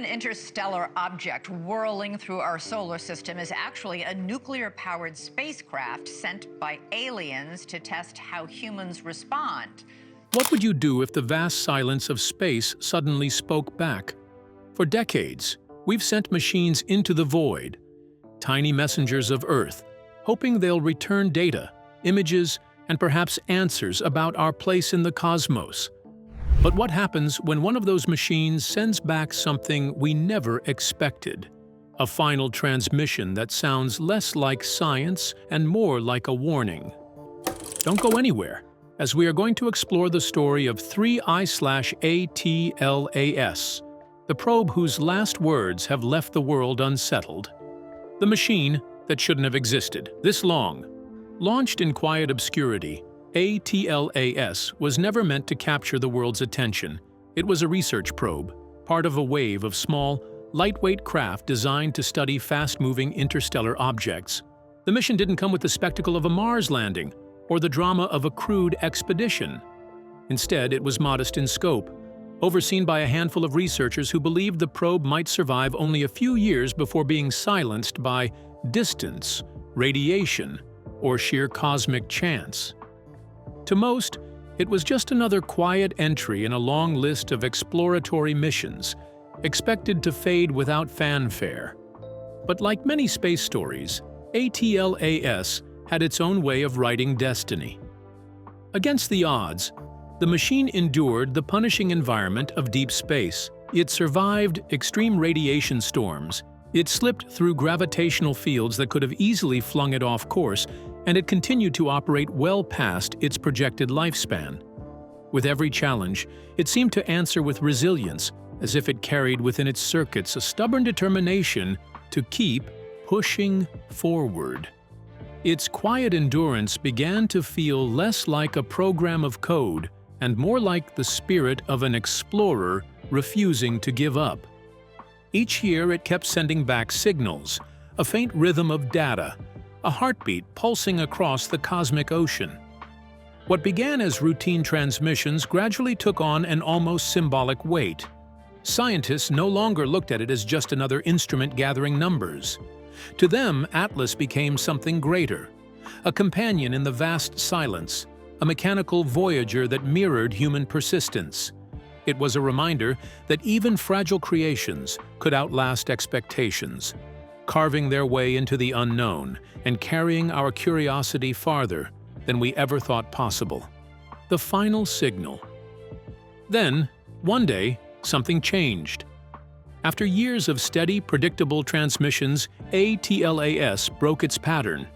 an interstellar object whirling through our solar system is actually a nuclear-powered spacecraft sent by aliens to test how humans respond. What would you do if the vast silence of space suddenly spoke back? For decades, we've sent machines into the void, tiny messengers of Earth, hoping they'll return data, images, and perhaps answers about our place in the cosmos. But what happens when one of those machines sends back something we never expected? A final transmission that sounds less like science and more like a warning. Don't go anywhere, as we are going to explore the story of 3I/ATLAS, the probe whose last words have left the world unsettled. The machine that shouldn't have existed this long. Launched in quiet obscurity, ATLAS was never meant to capture the world's attention. It was a research probe, part of a wave of small, lightweight craft designed to study fast-moving interstellar objects. The mission didn't come with the spectacle of a Mars landing or the drama of a crewed expedition. Instead, it was modest in scope, overseen by a handful of researchers who believed the probe might survive only a few years before being silenced by distance, radiation, or sheer cosmic chance. To most, it was just another quiet entry in a long list of exploratory missions, expected to fade without fanfare. But like many space stories, ATLAS had its own way of writing destiny. Against the odds, the machine endured the punishing environment of deep space. It survived extreme radiation storms, it slipped through gravitational fields that could have easily flung it off course, and it continued to operate well past its projected lifespan. With every challenge, it seemed to answer with resilience, as if it carried within its circuits a stubborn determination to keep pushing forward. Its quiet endurance began to feel less like a program of code and more like the spirit of an explorer refusing to give up. Each year it kept sending back signals, a faint rhythm of data, a heartbeat pulsing across the cosmic ocean. What began as routine transmissions gradually took on an almost symbolic weight. Scientists no longer looked at it as just another instrument gathering numbers. To them, Atlas became something greater, a companion in the vast silence, a mechanical voyager that mirrored human persistence. It was a reminder that even fragile creations could outlast expectations, carving their way into the unknown and carrying our curiosity farther than we ever thought possible. The final signal. Then, one day, something changed. After years of steady, predictable transmissions, ATLAS broke its pattern.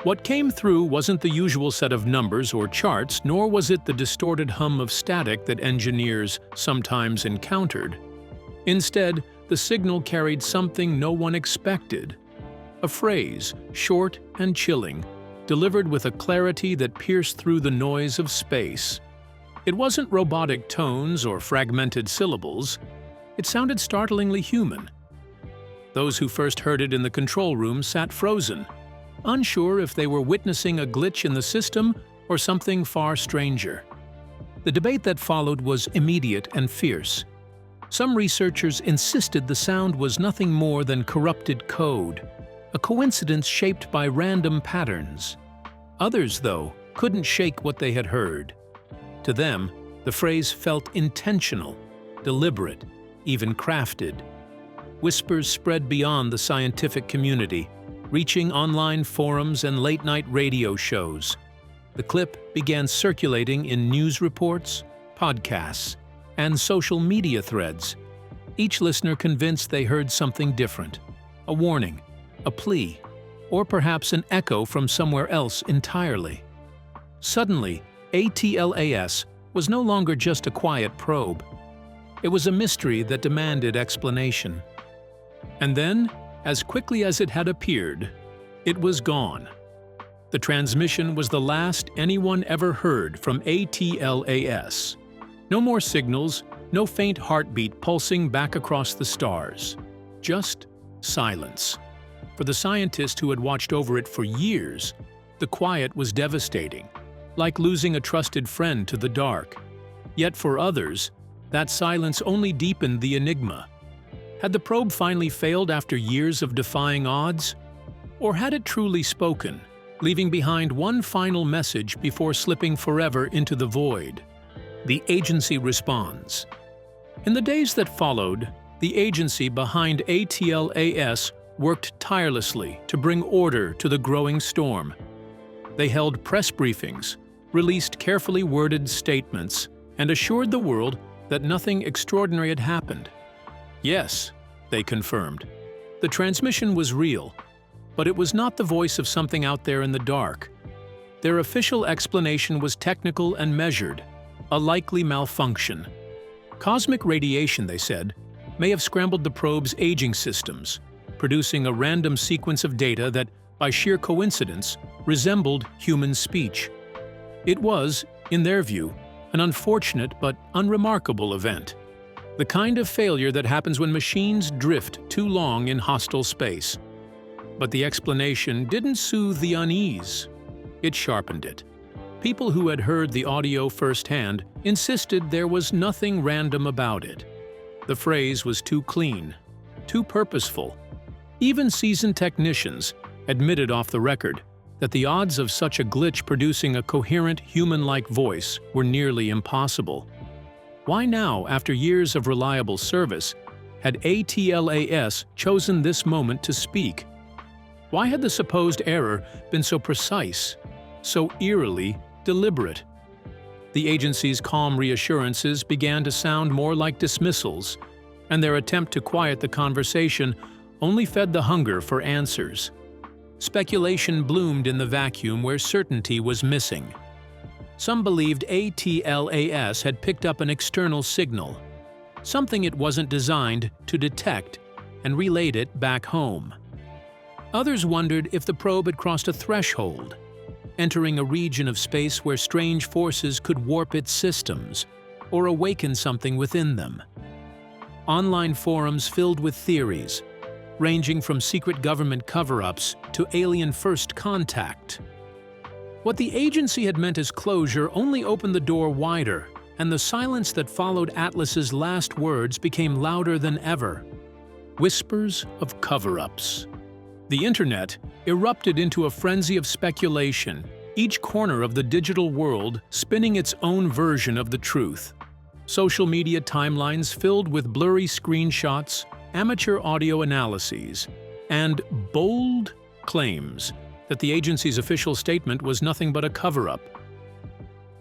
What came through wasn't the usual set of numbers or charts, nor was it the distorted hum of static that engineers sometimes encountered. Instead, the signal carried something no one expected. A phrase, short and chilling, delivered with a clarity that pierced through the noise of space. It wasn't robotic tones or fragmented syllables. It sounded startlingly human. Those who first heard it in the control room sat frozen, unsure if they were witnessing a glitch in the system or something far stranger. The debate that followed was immediate and fierce. Some researchers insisted the sound was nothing more than corrupted code, a coincidence shaped by random patterns. Others, though, couldn't shake what they had heard. To them, the phrase felt intentional, deliberate, even crafted. Whispers spread beyond the scientific community, reaching online forums and late-night radio shows. The clip began circulating in news reports, podcasts, and social media threads, each listener convinced they heard something different, a warning, a plea, or perhaps an echo from somewhere else entirely. Suddenly, ATLAS was no longer just a quiet probe. It was a mystery that demanded explanation. And then, as quickly as it had appeared, it was gone. The transmission was the last anyone ever heard from ATLAS. No more signals, no faint heartbeat pulsing back across the stars. Just silence. For the scientist who had watched over it for years, the quiet was devastating, like losing a trusted friend to the dark. Yet for others, that silence only deepened the enigma. Had the probe finally failed after years of defying odds? Or had it truly spoken, leaving behind one final message before slipping forever into the void? The agency responds. In the days that followed, the agency behind ATLAS worked tirelessly to bring order to the growing storm. They held press briefings, released carefully worded statements, and assured the world that nothing extraordinary had happened. Yes, they confirmed, the transmission was real, but it was not the voice of something out there in the dark. Their official explanation was technical and measured, a likely malfunction. Cosmic radiation, they said, may have scrambled the probe's aging systems, producing a random sequence of data that, by sheer coincidence, resembled human speech. It was, in their view, an unfortunate but unremarkable event. The kind of failure that happens when machines drift too long in hostile space. But the explanation didn't soothe the unease. It sharpened it. People who had heard the audio firsthand insisted there was nothing random about it. The phrase was too clean, too purposeful. Even seasoned technicians admitted off the record that the odds of such a glitch producing a coherent, human-like voice were nearly impossible. Why now, after years of reliable service, had ATLAS chosen this moment to speak? Why had the supposed error been so precise, so eerily deliberate? The agency's calm reassurances began to sound more like dismissals, and their attempt to quiet the conversation only fed the hunger for answers. Speculation bloomed in the vacuum where certainty was missing. Some believed ATLAS had picked up an external signal, something it wasn't designed to detect, and relayed it back home. Others wondered if the probe had crossed a threshold, entering a region of space where strange forces could warp its systems or awaken something within them. Online forums filled with theories, ranging from secret government cover-ups to alien first contact. What the agency had meant as closure only opened the door wider, and the silence that followed Atlas's last words became louder than ever. Whispers of cover-ups. The internet erupted into a frenzy of speculation, each corner of the digital world spinning its own version of the truth. Social media timelines filled with blurry screenshots, amateur audio analyses, and bold claims that the agency's official statement was nothing but a cover-up.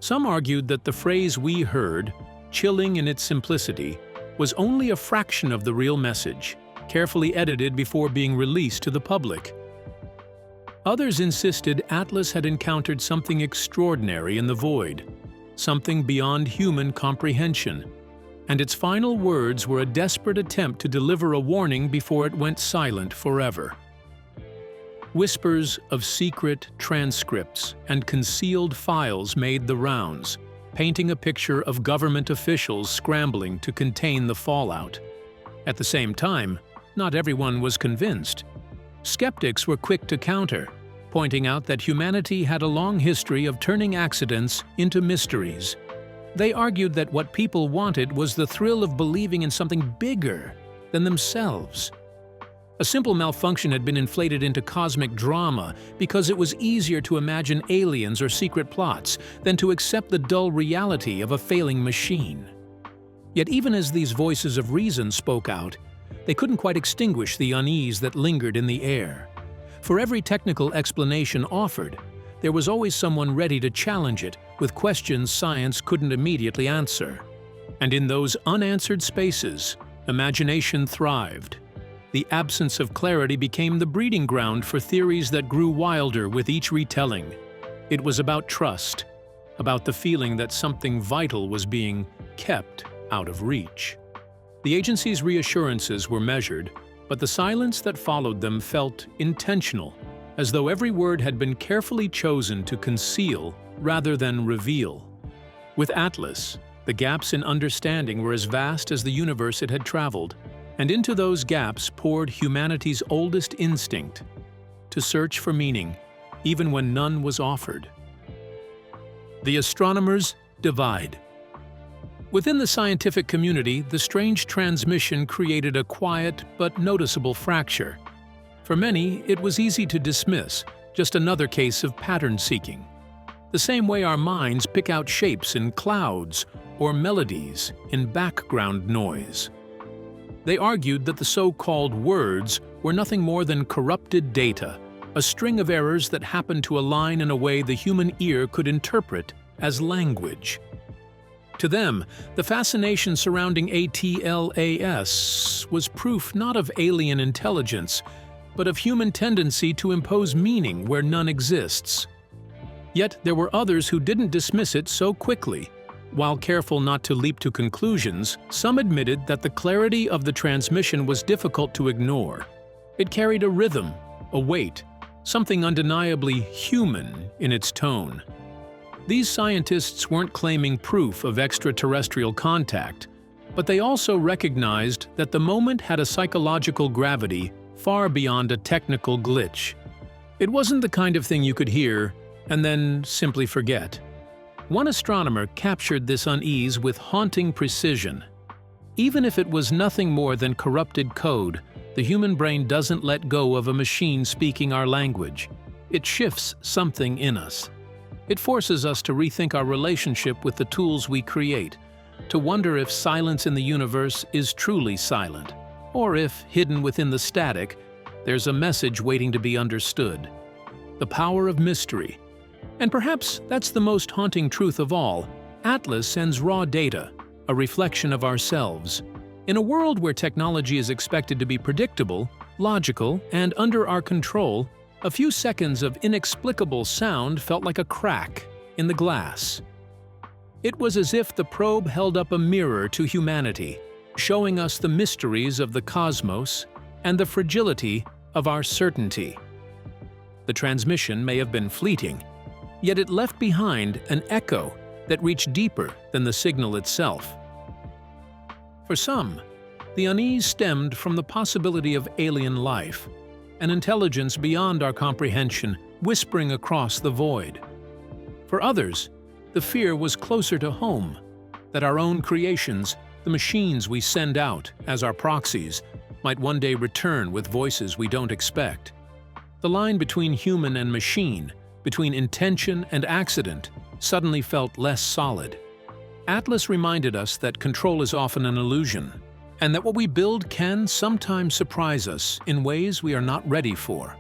Some argued that the phrase we heard, chilling in its simplicity, was only a fraction of the real message, carefully edited before being released to the public. Others insisted Atlas had encountered something extraordinary in the void, something beyond human comprehension, and its final words were a desperate attempt to deliver a warning before it went silent forever. Whispers of secret transcripts and concealed files made the rounds, painting a picture of government officials scrambling to contain the fallout. At the same time, not everyone was convinced. Skeptics were quick to counter, pointing out that humanity had a long history of turning accidents into mysteries. They argued that what people wanted was the thrill of believing in something bigger than themselves. A simple malfunction had been inflated into cosmic drama because it was easier to imagine aliens or secret plots than to accept the dull reality of a failing machine. Yet even as these voices of reason spoke out, they couldn't quite extinguish the unease that lingered in the air. For every technical explanation offered, there was always someone ready to challenge it with questions science couldn't immediately answer. And in those unanswered spaces, imagination thrived. The absence of clarity became the breeding ground for theories that grew wilder with each retelling. It was about trust, about the feeling that something vital was being kept out of reach. The agency's reassurances were measured, but the silence that followed them felt intentional, as though every word had been carefully chosen to conceal rather than reveal. With Atlas, the gaps in understanding were as vast as the universe it had traveled, and into those gaps poured humanity's oldest instinct, to search for meaning, even when none was offered. The astronomers divide. Within the scientific community, the strange transmission created a quiet but noticeable fracture. For many, it was easy to dismiss, just another case of pattern seeking. The same way our minds pick out shapes in clouds or melodies in background noise. They argued that the so-called words were nothing more than corrupted data, a string of errors that happened to align in a way the human ear could interpret as language. To them, the fascination surrounding ATLAS was proof not of alien intelligence, but of human tendency to impose meaning where none exists. Yet there were others who didn't dismiss it so quickly. While careful not to leap to conclusions, some admitted that the clarity of the transmission was difficult to ignore. It carried a rhythm, a weight, something undeniably human in its tone. These scientists weren't claiming proof of extraterrestrial contact, but they also recognized that the moment had a psychological gravity far beyond a technical glitch. It wasn't the kind of thing you could hear and then simply forget. One astronomer captured this unease with haunting precision. Even if it was nothing more than corrupted code, the human brain doesn't let go of a machine speaking our language. It shifts something in us. It forces us to rethink our relationship with the tools we create, to wonder if silence in the universe is truly silent, or if, hidden within the static, there's a message waiting to be understood. The power of mystery. And perhaps that's the most haunting truth of all. Atlas sends raw data, a reflection of ourselves. In a world where technology is expected to be predictable, logical, and under our control, a few seconds of inexplicable sound felt like a crack in the glass. It was as if the probe held up a mirror to humanity, showing us the mysteries of the cosmos and the fragility of our certainty. The transmission may have been fleeting, yet it left behind an echo that reached deeper than the signal itself. For some, the unease stemmed from the possibility of alien life, an intelligence beyond our comprehension whispering across the void. For others, the fear was closer to home, that our own creations, the machines we send out as our proxies, might one day return with voices we don't expect. The line between human and machine, between intention and accident, suddenly felt less solid. Atlas reminded us that control is often an illusion, and that what we build can sometimes surprise us in ways we are not ready for.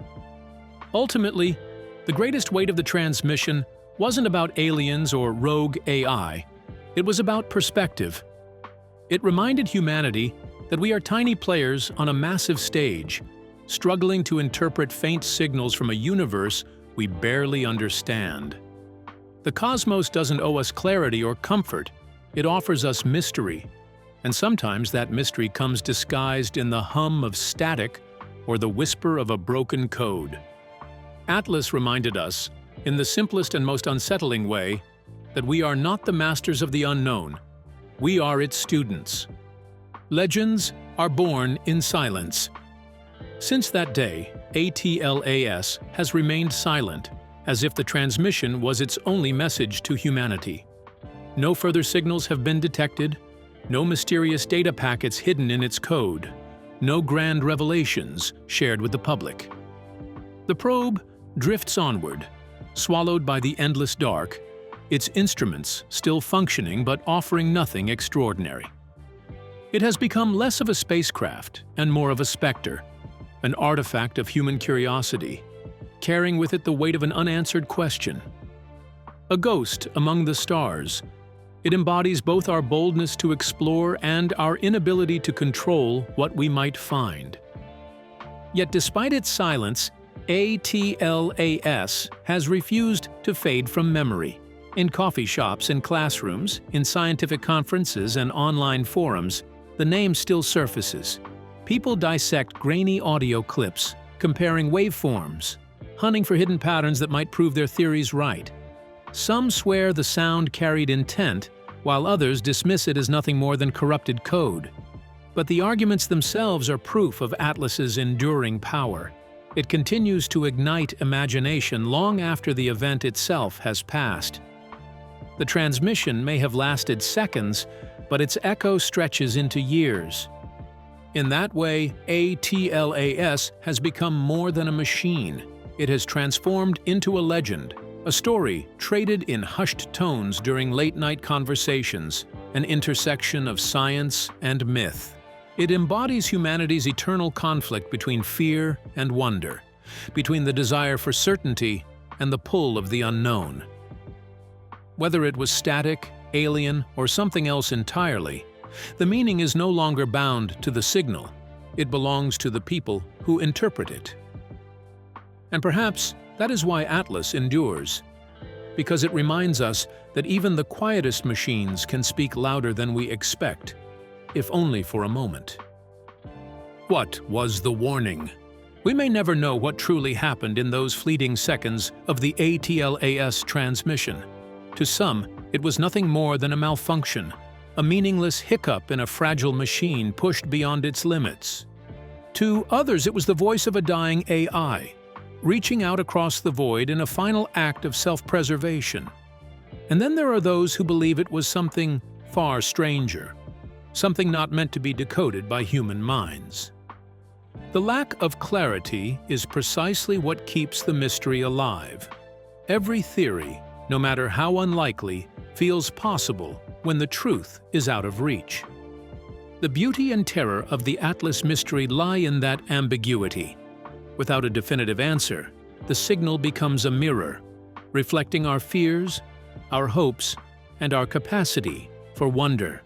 Ultimately, the greatest weight of the transmission wasn't about aliens or rogue AI. It was about perspective. It reminded humanity that we are tiny players on a massive stage, struggling to interpret faint signals from a universe we barely understand. The cosmos doesn't owe us clarity or comfort. It offers us mystery. And sometimes that mystery comes disguised in the hum of static or the whisper of a broken code. Atlas reminded us, in the simplest and most unsettling way, that we are not the masters of the unknown. We are its students. Legends are born in silence. Since that day, ATLAS has remained silent, as if the transmission was its only message to humanity. No further signals have been detected, no mysterious data packets hidden in its code, no grand revelations shared with the public. The probe drifts onward, swallowed by the endless dark, its instruments still functioning but offering nothing extraordinary. It has become less of a spacecraft and more of a specter, an artifact of human curiosity, carrying with it the weight of an unanswered question. A ghost among the stars, it embodies both our boldness to explore and our inability to control what we might find. Yet despite its silence, ATLAS has refused to fade from memory. In coffee shops and classrooms, in scientific conferences and online forums, the name still surfaces. People dissect grainy audio clips, comparing waveforms, hunting for hidden patterns that might prove their theories right. Some swear the sound carried intent, while others dismiss it as nothing more than corrupted code. But the arguments themselves are proof of Atlas's enduring power. It continues to ignite imagination long after the event itself has passed. The transmission may have lasted seconds, but its echo stretches into years. In that way, ATLAS has become more than a machine. It has transformed into a legend, a story traded in hushed tones during late-night conversations, an intersection of science and myth. It embodies humanity's eternal conflict between fear and wonder, between the desire for certainty and the pull of the unknown. Whether it was static, alien, or something else entirely, the meaning is no longer bound to the signal. It belongs to the people who interpret it. And perhaps that is why Atlas endures, because it reminds us that even the quietest machines can speak louder than we expect, if only for a moment. What was the warning? We may never know what truly happened in those fleeting seconds of the ATLAS transmission. To some, it was nothing more than a malfunction, a meaningless hiccup in a fragile machine pushed beyond its limits. To others, it was the voice of a dying AI, reaching out across the void in a final act of self-preservation. And then there are those who believe it was something far stranger, something not meant to be decoded by human minds. The lack of clarity is precisely what keeps the mystery alive. Every theory, no matter how unlikely, feels possible when the truth is out of reach. The beauty and terror of the Atlas mystery lie in that ambiguity. Without a definitive answer, the signal becomes a mirror, reflecting our fears, our hopes, and our capacity for wonder.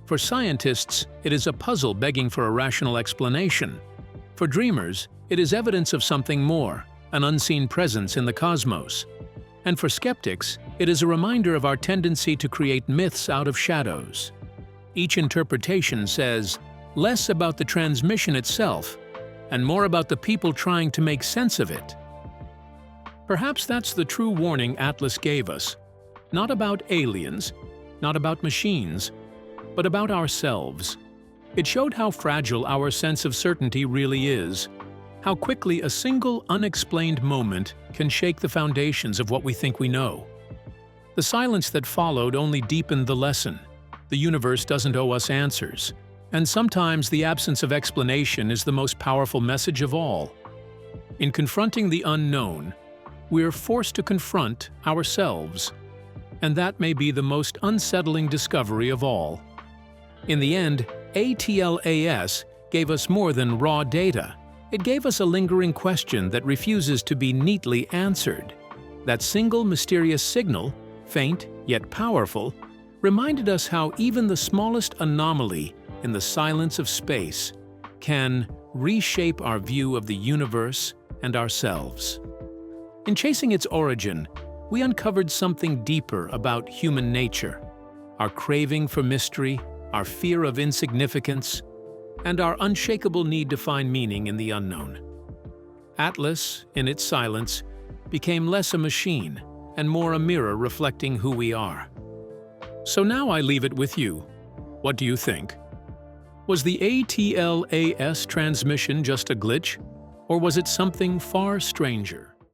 For scientists, it is a puzzle begging for a rational explanation. For dreamers, it is evidence of something more, an unseen presence in the cosmos. And for skeptics, it is a reminder of our tendency to create myths out of shadows. Each interpretation says less about the transmission itself and more about the people trying to make sense of it. Perhaps that's the true warning Atlas gave us. Not about aliens, not about machines, but about ourselves. It showed how fragile our sense of certainty really is, how quickly a single unexplained moment can shake the foundations of what we think we know. The silence that followed only deepened the lesson. The universe doesn't owe us answers, and sometimes the absence of explanation is the most powerful message of all. In confronting the unknown, we're forced to confront ourselves, and that may be the most unsettling discovery of all. In the end, ATLAS gave us more than raw data. It gave us a lingering question that refuses to be neatly answered. That single mysterious signal, faint yet powerful, reminded us how even the smallest anomaly in the silence of space can reshape our view of the universe and ourselves. In chasing its origin, we uncovered something deeper about human nature, our craving for mystery, our fear of insignificance, and our unshakable need to find meaning in the unknown. Atlas, in its silence, became less a machine and more a mirror reflecting who we are. So now I leave it with you. What do you think? Was the ATLAS transmission just a glitch, or was it something far stranger?